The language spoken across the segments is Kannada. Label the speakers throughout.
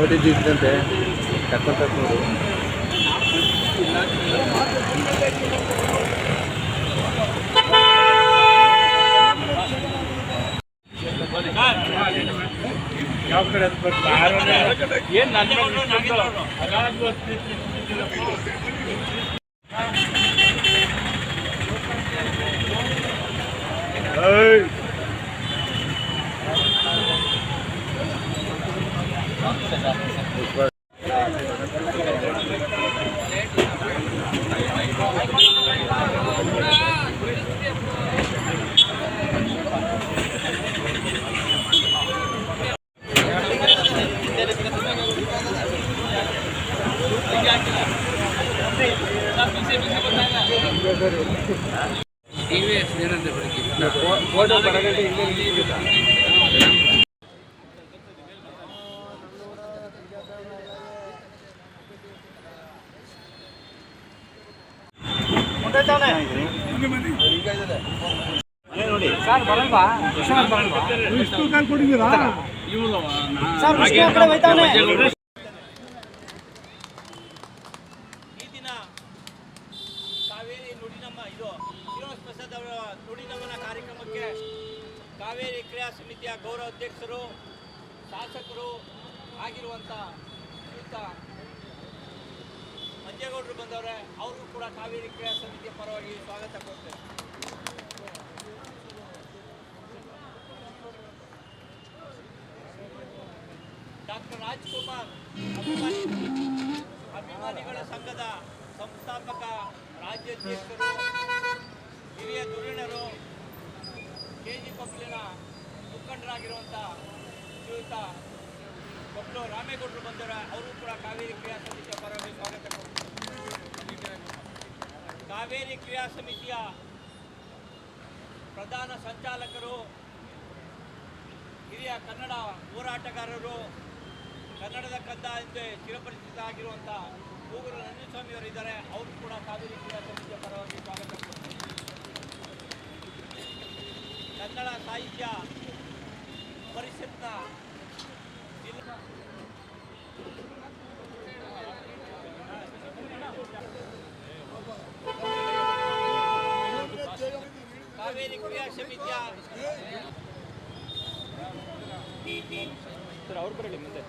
Speaker 1: ಓದಿದ್ದಂತೆ ಕರ್ಕೊಂಡು
Speaker 2: ಯಾವ ಕಡೆ ಏನು ನನ್ನ ಫೋಟೋ ಬರಗಟ್ಟೆ ನೋಡಿ ಸರ್ ಬರಲ್ವಾ ಎಷ್ಟು ಕಾಲ್ ಕೊಟ್ಟಿದ್ದೀರಾ ಸರ್ ಈ ದಿನ ಕಾವೇರಿ ನುಡಿನಮ್ಮ ಇದು ಶ್ರೀನಿವಾಸ ಪ್ರಸಾದ್ ಅವರ ನುಡಿನಮನ ಕಾರ್ಯಕ್ರಮಕ್ಕೆ ಕಾವೇರಿ ಕ್ರಿಯಾ ಸಮಿತಿಯ ಗೌರವ ಅಧ್ಯಕ್ಷರು ಶಾಸಕರು ಆಗಿರುವಂಥ ಶ್ರೀಯುತ ಮಂಜೇಗೌಡರು ಬಂದವರೆ. ಅವ್ರಿಗೂ ಕೂಡ ಕಾವೇರಿ ಕ್ರಿಯಾ ಸಮಿತಿಯ ಪರವಾಗಿ ಸ್ವಾಗತ ಕೊಡ್ತೇವೆ. ಡಾಕ್ಟರ್ ರಾಜ್ಕುಮಾರ್ ಅಭಿಮಾನಿಗಳ ಸಂಘದ ಸಂಸ್ಥಾಪಕ ರಾಜ್ಯಾಧ್ಯಕ್ಷರು, ಹಿರಿಯ ಧುರೀಣರು, ಕೆಜಿ ಪಬ್ಲಿನ ಮುಖಂಡರಾಗಿರುವಂಥ ಶ್ರೀಯುತ ಕೊಪ್ಪಳು ರಾಮೇಗೌಡರು ಬಂದವರ ಅವರು ಕೂಡ ಕಾವೇರಿ ಕ್ರಿಯಾ ಸಮಿತಿಯ ಪರವಾಗಿ ಸ್ವಾಗತ ಕೊಡ್ತಾರೆ. ಕಾವೇರಿ ಕ್ರಿಯಾ ಸಮಿತಿಯ ಪ್ರಧಾನ ಸಂಚಾಲಕರು, ಹಿರಿಯ ಕನ್ನಡ ಹೋರಾಟಗಾರರು, ಕನ್ನಡದ ಕಂದ ಎಂದೇ ಚಿರಪರಿಚಿತ ಆಗಿರುವಂಥ ಕೂಗೂರು ನಂಜುಸ್ವಾಮಿಯವರು ಇದ್ದಾರೆ. ಅವರು ಕೂಡ ಕಾವೇರಿ ಕ್ರಿಯಾ ಸಮಿತಿಯ ಪರವಾಗಿ ಸ್ವಾಗತ ಕೊಡ್ತಾರೆ. ಕನ್ನಡ ಸಾಹಿತ್ಯ ಪರಿಷತ್ನ ಕಾವೇರಿ ಕ್ರಿಯಾ ಸಮಿತಿಯ ಅವ್ರು ಬರಲಿ ಮುಂದೆ.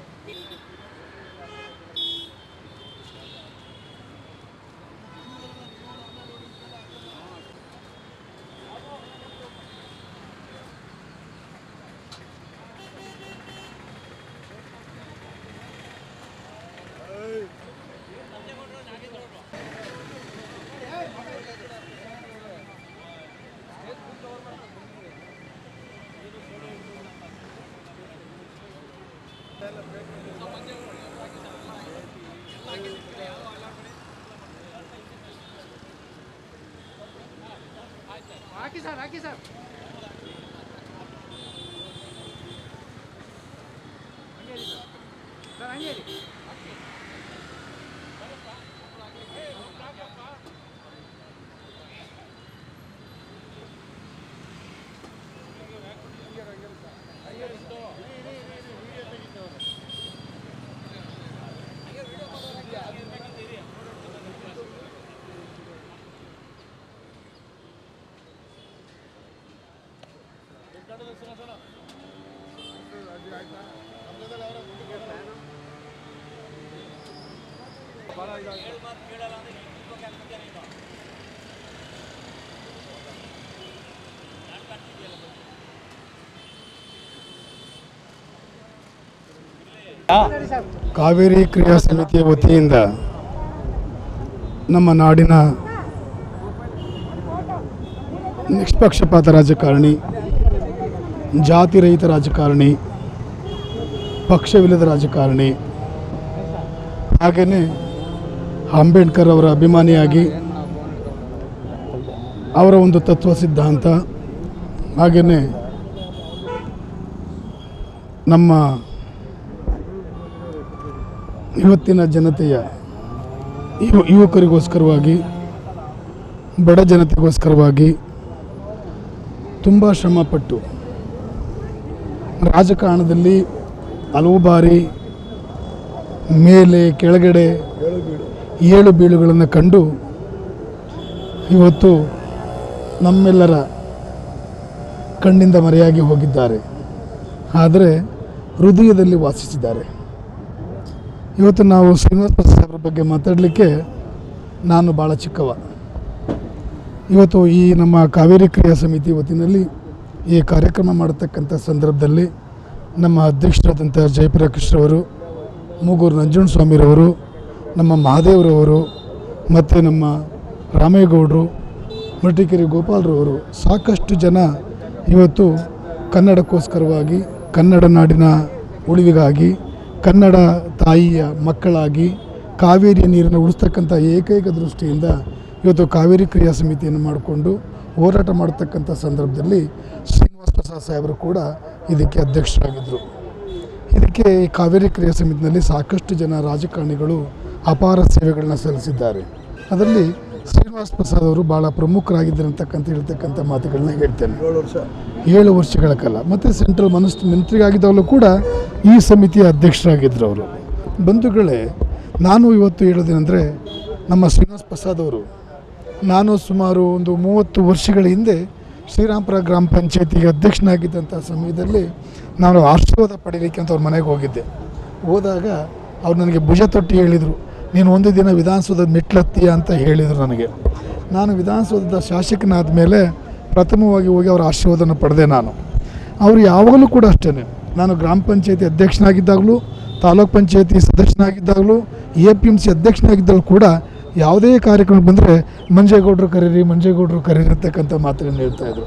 Speaker 2: ಹಾಕಿ ಸರ್ ಹಾಕಿ ಸರ್ ಹಂಗೆ
Speaker 3: ಕಾವೇರಿ ಕ್ರಿಯಾ ಸಮಿತಿಯ ವತಿಯಿಂದ ನಮ್ಮ ನಾಡಿನ ನಿಷ್ಪಕ್ಷಪಾತ ರಾಜಕಾರಣಿ, ಜಾತಿ ರಹಿತ ರಾಜಕಾರಣಿ, ಪಕ್ಷವಿಲ್ಲದ ರಾಜಕಾರಣಿ, ಹಾಗೆಯೇ ಅಂಬೇಡ್ಕರ್ ಅವರ ಅಭಿಮಾನಿಯಾಗಿ ಅವರ ಒಂದು ತತ್ವ ಸಿದ್ಧಾಂತ, ಹಾಗೆಯೇ ನಮ್ಮ ಇವತ್ತಿನ ಜನತೆಯ ಯುವಕರಿಗೋಸ್ಕರವಾಗಿ, ಬಡ ಜನತೆಗೋಸ್ಕರವಾಗಿ ತುಂಬ ಶ್ರಮಪಟ್ಟು ರಾಜಕಾರಣದಲ್ಲಿ ಹಲವು ಬಾರಿ ಮೇಲೆ ಕೆಳಗಡೆ ಏಳು ಬೀಳುಗಳನ್ನು ಕಂಡು ಇವತ್ತು ನಮ್ಮೆಲ್ಲರ ಕಣ್ಣಿಂದ ಮರೆಯಾಗಿ ಹೋಗಿದ್ದಾರೆ. ಆದರೆ ಹೃದಯದಲ್ಲಿ ವಾಸಿಸಿದ್ದಾರೆ. ಇವತ್ತು ನಾವು ಶ್ರೀನಿವಾಸ ಪ್ರಸಾದ್ ಅವರ ಬಗ್ಗೆ ಮಾತಾಡಲಿಕ್ಕೆ ನಾನು ಭಾಳ ಚಿಕ್ಕವ. ಇವತ್ತು ಈ ನಮ್ಮ ಕಾವೇರಿ ಕ್ರಿಯಾ ಸಮಿತಿ ವತಿಯಲ್ಲಿ ಈ ಕಾರ್ಯಕ್ರಮ ಮಾಡತಕ್ಕಂಥ ಸಂದರ್ಭದಲ್ಲಿ ನಮ್ಮ ಅಧ್ಯಕ್ಷರಾದಂಥ ಜಯಪ್ರಕಾಶ್ ಅವರು, ಮೂಗೂರು ನಂಜುಂಡಸ್ವಾಮಿರವರು, ನಮ್ಮ ಮಹಾದೇವರವರು ಮತ್ತು ನಮ್ಮ ರಾಮೇಗೌಡರು, ಮರಟಿಕೆರೆ ಗೋಪಾಲರವರು, ಸಾಕಷ್ಟು ಜನ ಇವತ್ತು ಕನ್ನಡಕ್ಕೋಸ್ಕರವಾಗಿ, ಕನ್ನಡ ನಾಡಿನ ಉಳಿವಿಗಾಗಿ, ಕನ್ನಡ ತಾಯಿಯ ಮಕ್ಕಳಾಗಿ ಕಾವೇರಿಯ ನೀರನ್ನು ಉಳಿಸ್ತಕ್ಕಂಥ ಏಕೈಕ ದೃಷ್ಟಿಯಿಂದ ಇವತ್ತು ಕಾವೇರಿ ಕ್ರಿಯಾ ಸಮಿತಿಯನ್ನು ಮಾಡಿಕೊಂಡು ಹೋರಾಟ ಮಾಡತಕ್ಕಂಥ ಸಂದರ್ಭದಲ್ಲಿ ಶ್ರೀನಿವಾಸ ಪ್ರಸಾದ್ ಸಾಹೇಬರು ಕೂಡ ಇದಕ್ಕೆ ಅಧ್ಯಕ್ಷರಾಗಿದ್ದರು. ಇದಕ್ಕೆ ಈ ಕಾವೇರಿ ಕ್ರಿಯಾ ಸಮಿತಿನಲ್ಲಿ ಸಾಕಷ್ಟು ಜನ ರಾಜಕಾರಣಿಗಳು ಅಪಾರ ಸೇವೆಗಳನ್ನ ಸಲ್ಲಿಸಿದ್ದಾರೆ. ಅದರಲ್ಲಿ ಶ್ರೀನಿವಾಸ ಪ್ರಸಾದ್ ಅವರು ಭಾಳ ಪ್ರಮುಖರಾಗಿದ್ದರು ಹೇಳ್ತಕ್ಕಂಥ ಮಾತುಗಳನ್ನ ಹೇಳ್ತೇನೆ. 7 ವರ್ಷಗಳ ಕಾಲ ಮತ್ತು ಸೆಂಟ್ರಲ್ ಮಂತ್ರಿಯಾಗಿದ್ದವರು ಕೂಡ ಈ ಸಮಿತಿಯ ಅಧ್ಯಕ್ಷರಾಗಿದ್ದರು ಅವರು. ಬಂಧುಗಳೇ, ನಾನು ಇವತ್ತು ಹೇಳೋದೇನೆಂದರೆ, ನಮ್ಮ ಶ್ರೀನಿವಾಸ ಪ್ರಸಾದ್ ಅವರು, ನಾನು ಸುಮಾರು ಒಂದು 30 ವರ್ಷಗಳ ಹಿಂದೆ ಶ್ರೀರಾಮಪುರ ಗ್ರಾಮ ಪಂಚಾಯತಿಗೆ ಅಧ್ಯಕ್ಷನಾಗಿದ್ದಂಥ ಸಮಯದಲ್ಲಿ ನಾನು ಆಶೀರ್ವಾದ ಪಡೀಲಿಕ್ಕೆ ಅಂತ ಅವ್ರ ಮನೆಗೆ ಹೋಗಿದ್ದೆ. ಹೋದಾಗ ಅವ್ರು ನನಗೆ ಭುಜ ತೊಟ್ಟಿ ಹೇಳಿದರು, ನೀನು ಒಂದು ದಿನ ವಿಧಾನಸೌಧದ ಮೆಟ್ಲತ್ತೀಯ ಅಂತ ಹೇಳಿದರು ನನಗೆ. ನಾನು ವಿಧಾನಸೌಧದ ಶಾಸಕನಾದ ಮೇಲೆ ಪ್ರಥಮವಾಗಿ ಹೋಗಿ ಅವರ ಆಶೀರ್ವಾದನ ಪಡೆದೆ ನಾನು. ಅವರು ಯಾವಾಗಲೂ ಕೂಡ ಅಷ್ಟೇ, ನಾನು ಗ್ರಾಮ ಪಂಚಾಯತಿ ಅಧ್ಯಕ್ಷನಾಗಿದ್ದಾಗಲೂ, ತಾಲೂಕ್ ಪಂಚಾಯತಿ ಸದಸ್ಯನಾಗಿದ್ದಾಗಲೂ, APMC ಅಧ್ಯಕ್ಷನಾಗಿದ್ದಾಗಲೂ ಕೂಡ ಯಾವುದೇ ಕಾರ್ಯಕ್ರಮ ಬಂದರೆ ಮಂಜೇಗೌಡರು ಕರೀರಿ ಅಂತಕ್ಕಂಥ ಮಾತನ್ನು ಹೇಳ್ತಾಯಿದ್ರು.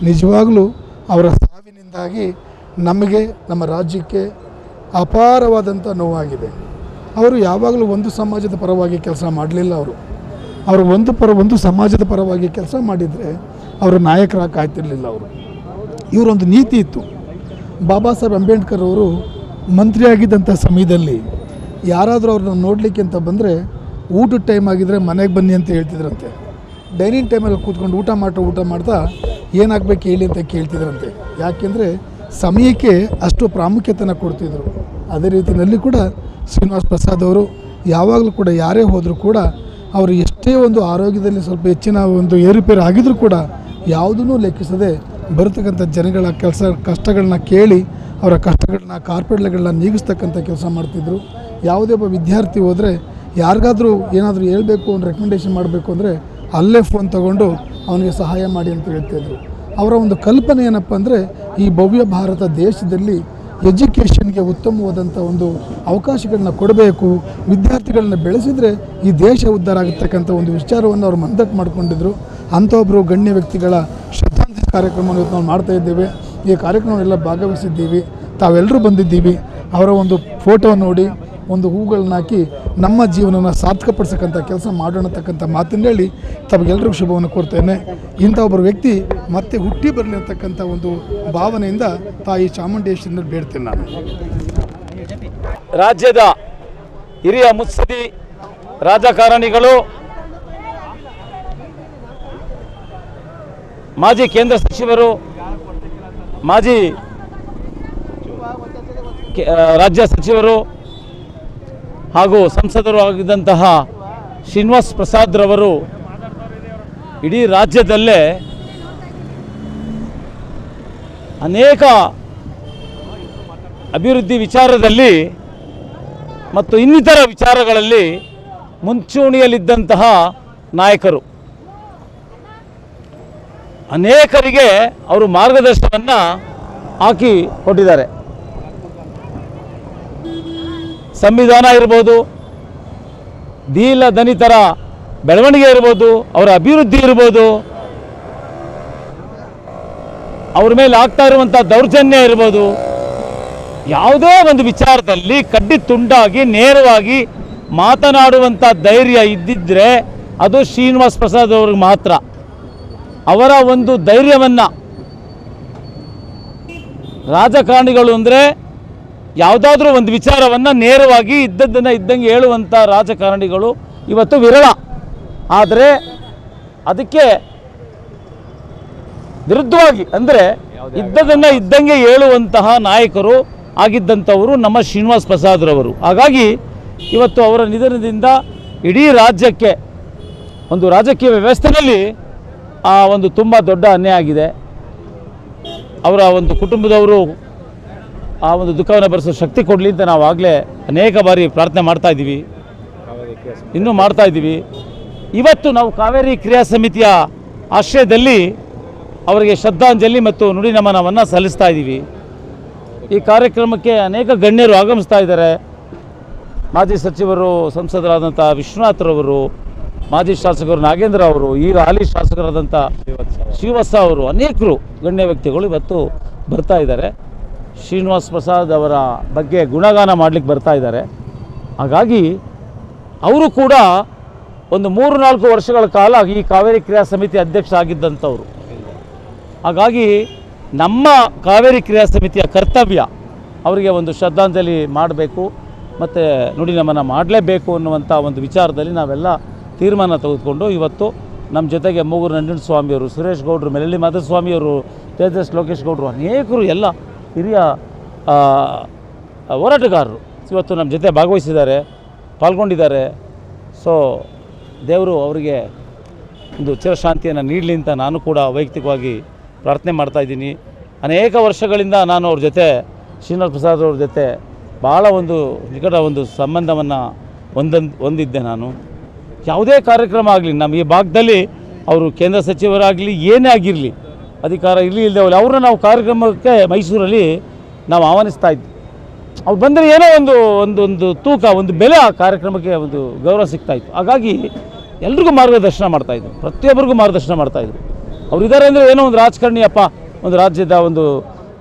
Speaker 3: ನಿಜವಾಗಲೂ ಅವರ ಸಾವಿನಿಂದಾಗಿ ನಮಗೆ, ನಮ್ಮ ರಾಜ್ಯಕ್ಕೆ ಅಪಾರವಾದಂಥ ನೋವಾಗಿದೆ. ಅವರು ಯಾವಾಗಲೂ ಒಂದು ಸಮಾಜದ ಪರವಾಗಿ ಕೆಲಸ ಮಾಡಲಿಲ್ಲ. ಅವರು ಒಂದು ಸಮಾಜದ ಪರವಾಗಿ ಕೆಲಸ ಮಾಡಿದರೆ ಅವರು ನಾಯಕರಾಗಿ ಕಾಯ್ತಿರಲಿಲ್ಲ. ಇವರೊಂದು ನೀತಿ ಇತ್ತು. ಬಾಬಾ ಸಾಹೇಬ್ ಅಂಬೇಡ್ಕರ್ ಅವರು ಮಂತ್ರಿಯಾಗಿದ್ದಂಥ ಸಮಯದಲ್ಲಿ ಯಾರಾದರೂ ಅವ್ರನ್ನ ನೋಡಲಿಕ್ಕೆ ಅಂತ ಬಂದರೆ ಊಟದ ಟೈಮ್ ಆಗಿದ್ದರೆ ಮನೆಗೆ ಬನ್ನಿ ಅಂತ ಹೇಳ್ತಿದ್ರಂತೆ. ಡೈನಿಂಗ್ ಟೈಮಲ್ಲಿ ಕೂತ್ಕೊಂಡು ಊಟ ಮಾಡ್ತಾ ಏನಾಗಬೇಕು ಹೇಳಿ ಅಂತ ಕೇಳ್ತಿದ್ರಂತೆ. ಯಾಕೆಂದರೆ ಸಮಯಕ್ಕೆ ಅಷ್ಟು ಪ್ರಾಮುಖ್ಯತೆಯನ್ನು ಕೊಡ್ತಿದ್ರು. ಅದೇ ರೀತಿಯಲ್ಲಿ ಕೂಡ ಶ್ರೀನಿವಾಸ ಪ್ರಸಾದ್ ಅವರು ಯಾವಾಗಲೂ ಕೂಡ ಯಾರೇ ಹೋದರೂ ಕೂಡ ಅವರು ಎಷ್ಟೇ ಒಂದು ಆರೋಗ್ಯದಲ್ಲಿ ಸ್ವಲ್ಪ ಹೆಚ್ಚಿನ ಒಂದು ಏರುಪೇರು ಆಗಿದ್ರೂ ಕೂಡ ಯಾವುದನ್ನೂ ಲೆಕ್ಕಿಸದೆ ಬರತಕ್ಕಂಥ ಜನಗಳ ಕಷ್ಟಗಳನ್ನ ಕೇಳಿ ಅವರ ಕಷ್ಟಗಳನ್ನ, ಕಾರ್ಪೊರೇಟ್ಗಳನ್ನ ನೀಗಿಸ್ತಕ್ಕಂಥ ಕೆಲಸ ಮಾಡ್ತಿದ್ರು. ಯಾವುದೇ ಒಬ್ಬ ವಿದ್ಯಾರ್ಥಿ ಹೋದರೆ ಯಾರಿಗಾದರೂ ಏನಾದರೂ ಹೇಳಬೇಕು, ಒಂದು ರೆಕಮೆಂಡೇಷನ್ ಮಾಡಬೇಕು ಅಂದರೆ ಅಲ್ಲೇ ಫೋನ್ ತೊಗೊಂಡು ಅವನಿಗೆ ಸಹಾಯ ಮಾಡಿ ಅಂತ ಹೇಳ್ತಾಯಿದ್ರು. ಅವರ ಒಂದು ಕಲ್ಪನೆ ಏನಪ್ಪ ಅಂದರೆ, ಈ ಭವ್ಯ ಭಾರತ ದೇಶದಲ್ಲಿ ಎಜುಕೇಷನ್ಗೆ ಉತ್ತಮವಾದಂಥ ಒಂದು ಅವಕಾಶಗಳನ್ನ ಕೊಡಬೇಕು, ವಿದ್ಯಾರ್ಥಿಗಳನ್ನ ಬೆಳೆಸಿದರೆ ಈ ದೇಶ ಉದ್ಧಾರ ಆಗತಕ್ಕಂಥ ಒಂದು ವಿಚಾರವನ್ನು ಅವರು ಮಂದಟ್ಟು ಮಾಡಿಕೊಂಡಿದ್ದರು. ಅಂಥ ಒಬ್ಬರು ಗಣ್ಯ ವ್ಯಕ್ತಿಗಳ ಶ್ರದ್ಧಾಂಜಲಿ ಕಾರ್ಯಕ್ರಮವನ್ನು ಇವತ್ತು ನಾವು ಮಾಡ್ತಾಯಿದ್ದೇವೆ. ಈ ಕಾರ್ಯಕ್ರಮವೆಲ್ಲ ಭಾಗವಹಿಸಿದ್ದೀವಿ, ತಾವೆಲ್ಲರೂ ಬಂದಿದ್ದೀವಿ. ಅವರ ಒಂದು ಫೋಟೋ ನೋಡಿ ಒಂದು ಹೂಗಳನ್ನ ಹಾಕಿ ನಮ್ಮ ಜೀವನನ ಸಾರ್ಥಕಪಡಿಸಕ್ಕಂಥ ಕೆಲಸ ಮಾಡೋಣತಕ್ಕಂಥ ಮಾತನ್ನು ಹೇಳಿ ತಮಗೆಲ್ಲರಿಗೂ ಶುಭವನ್ನು ಕೊಡ್ತೇನೆ. ಇಂಥ ಒಬ್ಬರು ವ್ಯಕ್ತಿ ಮತ್ತೆ ಹುಟ್ಟಿ ಬರಲಿ ಅಂತಕ್ಕಂಥ ಒಂದು ಭಾವನೆಯಿಂದ ತಾಯಿ ಚಾಮುಂಡೇಶ್ವರಿನ ಬೇಡ್ತೇನೆ ನಾನು.
Speaker 2: ರಾಜ್ಯದ ಹಿರಿಯ ಮುತ್ಸದಿ ರಾಜಕಾರಣಿಗಳು, ಮಾಜಿ ಕೇಂದ್ರ ಸಚಿವರು, ಮಾಜಿ ರಾಜ್ಯ ಸಚಿವರು ಹಾಗೂ ಸಂಸದರು ಆಗಿದ್ದಂತಹ ಶ್ರೀನಿವಾಸ ಪ್ರಸಾದ್ ರವರು ಇಡೀ ರಾಜ್ಯದಲ್ಲೇ ಅನೇಕ ಅಭಿವೃದ್ಧಿ ವಿಚಾರದಲ್ಲಿ ಮತ್ತು ಇನ್ನಿತರ ವಿಚಾರಗಳಲ್ಲಿ ಮುಂಚೂಣಿಯಲ್ಲಿದ್ದಂತಹ ನಾಯಕರು. ಅನೇಕರಿಗೆ ಅವರು ಮಾರ್ಗದರ್ಶನವನ್ನು ಹಾಕಿ ಕೊಟ್ಟಿದ್ದಾರೆ. ಸಂವಿಧಾನ ಇರ್ಬೋದು, ದೀನ ದಲಿತರ ಬೆಳವಣಿಗೆ ಇರ್ಬೋದು, ಅವರ ಅಭಿವೃದ್ಧಿ ಇರ್ಬೋದು, ಅವ್ರ ಮೇಲೆ ಆಗ್ತಾ ಇರುವಂಥ ದೌರ್ಜನ್ಯ ಇರ್ಬೋದು, ಯಾವುದೇ ಒಂದು ವಿಚಾರದಲ್ಲಿ ಕಡ್ಡಿ ತುಂಡಾಗಿ ನೇರವಾಗಿ ಮಾತನಾಡುವಂಥ ಧೈರ್ಯ ಇದ್ದಿದ್ದರೆ ಅದು ಶ್ರೀನಿವಾಸ ಪ್ರಸಾದ್ ಅವ್ರಿಗೆ ಮಾತ್ರ. ಅವರ ಒಂದು ಧೈರ್ಯವನ್ನು ರಾಜಕಾರಣಿಗಳು ಅಂದರೆ ಯಾವುದಾದ್ರೂ ಒಂದು ವಿಚಾರವನ್ನು ನೇರವಾಗಿ ಇದ್ದದ್ದನ್ನು ಇದ್ದಂಗೆ ಹೇಳುವಂಥ ರಾಜಕಾರಣಿಗಳು ಇವತ್ತು ವಿರಳ. ಆದರೆ ಅದಕ್ಕೆ ವಿರುದ್ಧವಾಗಿ ಅಂದರೆ ಇದ್ದದನ್ನು ಇದ್ದಂಗೆ ಹೇಳುವಂತಹ ನಾಯಕರು ಆಗಿದ್ದಂಥವರು ನಮ್ಮ ಶ್ರೀನಿವಾಸ ಪ್ರಸಾದ್ ರವರು. ಹಾಗಾಗಿ ಇವತ್ತು ಅವರ ನಿಧನದಿಂದ ಇಡೀ ರಾಜ್ಯಕ್ಕೆ ಒಂದು ರಾಜಕೀಯ ವ್ಯವಸ್ಥೆಯಲ್ಲಿ ಆ ಒಂದು ತುಂಬ ದೊಡ್ಡ ಅನ್ಯಾಯ ಆಗಿದೆ. ಅವರ ಒಂದು ಕುಟುಂಬದವರು ಆ ಒಂದು ದುಃಖವನ್ನು ಭರಿಸೋ ಶಕ್ತಿ ಕೊಡಲಿ ಅಂತ ನಾವು ಆಗಲೇ ಅನೇಕ ಬಾರಿ ಪ್ರಾರ್ಥನೆ ಮಾಡ್ತಾ ಇದ್ದೀವಿ, ಇನ್ನೂ ಮಾಡ್ತಾ ಇದ್ದೀವಿ. ಇವತ್ತು ನಾವು ಕಾವೇರಿ ಕ್ರಿಯಾ ಸಮಿತಿಯ ಆಶ್ರಯದಲ್ಲಿ ಅವರಿಗೆ ಶ್ರದ್ಧಾಂಜಲಿ ಮತ್ತು ನುಡಿ ನಮನವನ್ನು ಸಲ್ಲಿಸ್ತಾ ಇದ್ದೀವಿ. ಈ ಕಾರ್ಯಕ್ರಮಕ್ಕೆ ಅನೇಕ ಗಣ್ಯರು ಆಗಮಿಸ್ತಾ ಇದ್ದಾರೆ. ಮಾಜಿ ಸಚಿವರು ಸಂಸದರಾದಂಥ ವಿಶ್ವನಾಥ್ರವರು, ಮಾಜಿ ಶಾಸಕರು ನಾಗೇಂದ್ರ ಅವರು, ಈಗ ಹಾಲಿ ಶಾಸಕರಾದಂಥ ಶ್ರೀವತ್ಸ ಅವರು, ಅನೇಕರು ಗಣ್ಯ ವ್ಯಕ್ತಿಗಳು ಇವತ್ತು ಬರ್ತಾ ಇದ್ದಾರೆ. ಶ್ರೀನಿವಾಸ್ ಪ್ರಸಾದ್ ಅವರ ಬಗ್ಗೆ ಗುಣಗಾನ ಮಾಡಲಿಕ್ಕೆ ಬರ್ತಾ ಇದ್ದಾರೆ. ಹಾಗಾಗಿ ಅವರು ಕೂಡ ಒಂದು 3-4 ವರ್ಷಗಳ ಕಾಲ ಈ ಕಾವೇರಿ ಕ್ರಿಯಾ ಸಮಿತಿ ಅಧ್ಯಕ್ಷ ಆಗಿದ್ದಂಥವ್ರು. ಹಾಗಾಗಿ ನಮ್ಮ ಕಾವೇರಿ ಕ್ರಿಯಾ ಸಮಿತಿಯ ಕರ್ತವ್ಯ ಅವರಿಗೆ ಒಂದು ಶ್ರದ್ಧಾಂಜಲಿ ಮಾಡಬೇಕು ಮತ್ತು ನುಡಿ ನಮನ ಮಾಡಲೇಬೇಕು ಅನ್ನುವಂಥ ಒಂದು ವಿಚಾರದಲ್ಲಿ ನಾವೆಲ್ಲ ತೀರ್ಮಾನ ತೆಗೆದುಕೊಂಡು ಇವತ್ತು ನಮ್ಮ ಜೊತೆಗೆ ಮೂಗೂರು ನಂಜನಸ್ವಾಮಿಯವರು, ಸುರೇಶ್ ಗೌಡರು, ಮೆಲಳ್ಳಿ ಮಾಧುಸ್ವಾಮಿಯವರು, ತೇಜಸ್ ಲೋಕೇಶ್ ಗೌಡರು, ಅನೇಕರು ಎಲ್ಲ ಹಿರಿಯ ಹೋರಾಟಗಾರರು ಇವತ್ತು ನಮ್ಮ ಜೊತೆ ಭಾಗವಹಿಸಿದ್ದಾರೆ, ಪಾಲ್ಗೊಂಡಿದ್ದಾರೆ. ಸೊ ದೇವರು ಅವರಿಗೆ ಒಂದು ಚಿರಶಾಂತಿಯನ್ನು ನೀಡಲಿ ಅಂತ ನಾನು ಕೂಡ ವೈಯಕ್ತಿಕವಾಗಿ ಪ್ರಾರ್ಥನೆ ಮಾಡ್ತಾಯಿದ್ದೀನಿ. ಅನೇಕ ವರ್ಷಗಳಿಂದ ನಾನು ಅವ್ರ ಜೊತೆ ಶ್ರೀನಿವಾಸ್ ಪ್ರಸಾದ್ ಅವ್ರ ಜೊತೆ ಭಾಳ ಒಂದು ನಿಕಟ ಒಂದು ಸಂಬಂಧವನ್ನು ಹೊಂದಿದ್ದೆ. ನಾನು ಯಾವುದೇ ಕಾರ್ಯಕ್ರಮ ಆಗಲಿ ನಮ್ಮ ಈ ಭಾಗದಲ್ಲಿ ಅವರು ಕೇಂದ್ರ ಸಚಿವರಾಗಲಿ ಏನೇ ಆಗಿರಲಿ, ಅಧಿಕಾರ ಇರಲಿ ಇಲ್ಲದೆ ಅವ್ರನ್ನ ನಾವು ಕಾರ್ಯಕ್ರಮಕ್ಕೆ ಮೈಸೂರಲ್ಲಿ ನಾವು ಆಹ್ವಾನಿಸ್ತಾ ಇದ್ವಿ. ಅವ್ರು ಬಂದರೆ ಏನೋ ಒಂದು ತೂಕ, ಒಂದು ಬೆಲೆ ಆ ಕಾರ್ಯಕ್ರಮಕ್ಕೆ ಒಂದು ಗೌರವ ಸಿಗ್ತಾಯಿತ್ತು. ಹಾಗಾಗಿ ಎಲ್ರಿಗೂ ಮಾರ್ಗದರ್ಶನ ಮಾಡ್ತಾಯಿದ್ರು, ಪ್ರತಿಯೊಬ್ಬರಿಗೂ ಮಾರ್ಗದರ್ಶನ ಮಾಡ್ತಾಯಿದ್ರು. ಅವ್ರು ಇದ್ದಾರೆ ಅಂದರೆ ಏನೋ ಒಂದು ರಾಜಕಾರಣಿಯಪ್ಪ, ಒಂದು ರಾಜ್ಯದ ಒಂದು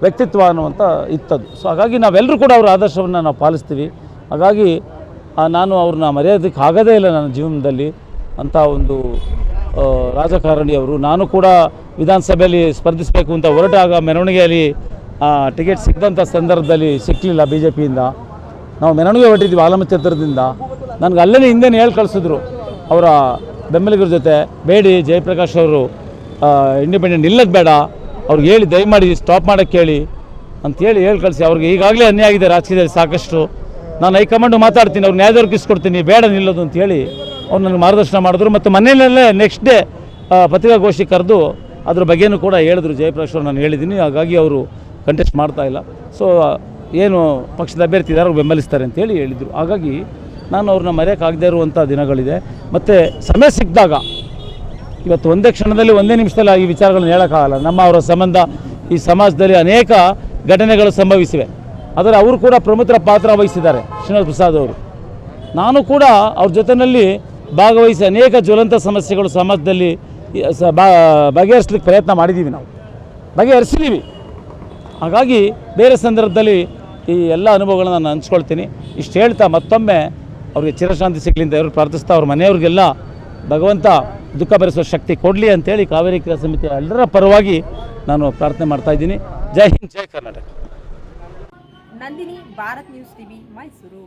Speaker 2: ವ್ಯಕ್ತಿತ್ವ ಅನ್ನುವಂಥ ಇತ್ತದು. ಸೊ ಹಾಗಾಗಿ ನಾವೆಲ್ಲರೂ ಕೂಡ ಅವರ ಆದರ್ಶವನ್ನು ನಾವು ಪಾಲಿಸ್ತೀವಿ. ಹಾಗಾಗಿ ನಾನು ಅವ್ರನ್ನ ಮರೆಯೋದಕ್ಕೆ ಆಗೋದೇ ಇಲ್ಲ ನನ್ನ ಜೀವನದಲ್ಲಿ. ಅಂಥ ಒಂದು ರಾಜಕಾರಣಿಯವರು. ನಾನು ಕೂಡ ವಿಧಾನಸಭೆಯಲ್ಲಿ ಸ್ಪರ್ಧಿಸಬೇಕು ಅಂತ ಹೊರಟಾಗ ಮೆರವಣಿಗೆಯಲ್ಲಿ ಟಿಕೆಟ್ ಸಿಕ್ಕಂಥ ಸಂದರ್ಭದಲ್ಲಿ ಸಿಕ್ಕಲಿಲ್ಲ ಬಿ ಜೆ ಪಿಯಿಂದ. ನಾವು ಮೆರವಣಿಗೆ ಹೊರಟಿದ್ವಿ ಆಲಮಚತ್ರದಿಂದ. ನನಗೆ ಅಲ್ಲೇ ಹಿಂದೆನೇ ಹೇಳಿ ಕಳಿಸಿದ್ರು ಅವರ ಬೆಂಬಲಿಗರ ಜೊತೆ, ಬೇಡಿ ಜಯಪ್ರಕಾಶ್ ಅವರು ಇಂಡಿಪೆಂಡೆಂಟ್ ನಿಲ್ಲಕ್ಕೆ ಬೇಡ, ಅವ್ರಿಗೆ ಹೇಳಿ ದಯಮಾಡಿ ಸ್ಟಾಪ್ ಮಾಡೋಕ್ಕೆ ಹೇಳಿ ಅಂಥೇಳಿ ಹೇಳಿ ಕಳಿಸಿ. ಅವ್ರಿಗೆ ಈಗಾಗಲೇ ಅನ್ಯಾಯ ಆಗಿದೆ ರಾಜಕೀಯದಲ್ಲಿ ಸಾಕಷ್ಟು. ನಾನು ಹೈಕಮಾಂಡು ಮಾತಾಡ್ತೀನಿ, ಅವ್ರು ನ್ಯಾಯ ದೊರಕಿಸ್ಕೊಡ್ತೀನಿ, ಬೇಡ ನಿಲ್ಲೋದು ಅಂತೇಳಿ ಅವ್ರು ನನಗೆ ಮಾರ್ಗದರ್ಶನ ಮಾಡಿದ್ರು. ಮತ್ತು ಮನೆಯಲ್ಲೇ ನೆಕ್ಸ್ಟ್ ಡೇ ಪತ್ರಿಕಾಗೋಷ್ಠಿ ಕರೆದು ಅದ್ರ ಬಗ್ಗೆನೂ ಕೂಡ ಹೇಳಿದ್ರು. ಜಯಪ್ರಕಾಶ್ ಅವರು ನಾನು ಹೇಳಿದ್ದೀನಿ, ಹಾಗಾಗಿ ಅವರು ಕಂಟೆಸ್ಟ್ ಮಾಡ್ತಾಯಿಲ್ಲ, ಸೊ ಏನು ಪಕ್ಷದ ಅಭ್ಯರ್ಥಿ ಇದ್ದಾರೆ ಅವ್ರು ಬೆಂಬಲಿಸ್ತಾರೆ ಅಂತೇಳಿ ಹೇಳಿದರು. ಹಾಗಾಗಿ ನಾನು ಅವ್ರನ್ನ ಮರೆಯೋಕ್ಕಾಗದೇ ಇರುವಂಥ ದಿನಗಳಿದೆ. ಮತ್ತು ಸಮಯ ಸಿಕ್ಕಿದಾಗ ಇವತ್ತು ಒಂದೇ ಕ್ಷಣದಲ್ಲಿ ಒಂದೇ ನಿಮಿಷದಲ್ಲಿ ಈ ವಿಚಾರಗಳನ್ನ ಹೇಳೋಕ್ಕಾಗಲ್ಲ. ನಮ್ಮ ಅವರ ಸಂಬಂಧ ಈ ಸಮಾಜದಲ್ಲಿ ಅನೇಕ ಘಟನೆಗಳು ಸಂಭವಿಸಿವೆ, ಆದರೆ ಅವರು ಕೂಡ ಪ್ರಮುಖ ಪಾತ್ರ ವಹಿಸಿದ್ದಾರೆ ಶ್ರೀನಿವಾಸ್ ಪ್ರಸಾದ್ ಅವರು. ನಾನು ಕೂಡ ಅವ್ರ ಜೊತೆಯಲ್ಲಿ ಭಾಗವಹಿಸಿ ಅನೇಕ ಜ್ವಲಂತ ಸಮಸ್ಯೆಗಳು ಸಮಾಜದಲ್ಲಿ ಬಗೆಹರಿಸ್ಲಿಕ್ಕೆ ಪ್ರಯತ್ನ ಮಾಡಿದ್ದೀವಿ, ನಾವು ಬಗೆಹರಿಸಿದ್ದೀವಿ. ಹಾಗಾಗಿ ಬೇರೆ ಸಂದರ್ಭದಲ್ಲಿ ಈ ಎಲ್ಲ ಅನುಭವಗಳನ್ನ ನಾನು ಹಂಚ್ಕೊಳ್ತೀನಿ. ಇಷ್ಟು ಹೇಳ್ತಾ ಮತ್ತೊಮ್ಮೆ ಅವ್ರಿಗೆ ಚಿರಶಾಂತಿ ಸಿಗಲಿ ಅಂತ ಅವರು ಪ್ರಾರ್ಥಿಸ್ತಾ, ಅವ್ರ ಮನೆಯವ್ರಿಗೆಲ್ಲ ಭಗವಂತ ದುಃಖ ಭರಿಸುವ ಶಕ್ತಿ ಕೊಡಲಿ ಅಂತೇಳಿ ಕಾವೇರಿ ಕ್ರಿಯಾ ಸಮಿತಿಯ ಎಲ್ಲರ ಪರವಾಗಿ ನಾನು ಪ್ರಾರ್ಥನೆ ಮಾಡ್ತಾಯಿದ್ದೀನಿ. ಜೈ ಹಿಂದ್, ಜೈ ಕರ್ನಾಟಕ.
Speaker 4: Nandini, Bharat news TV, Mysuru.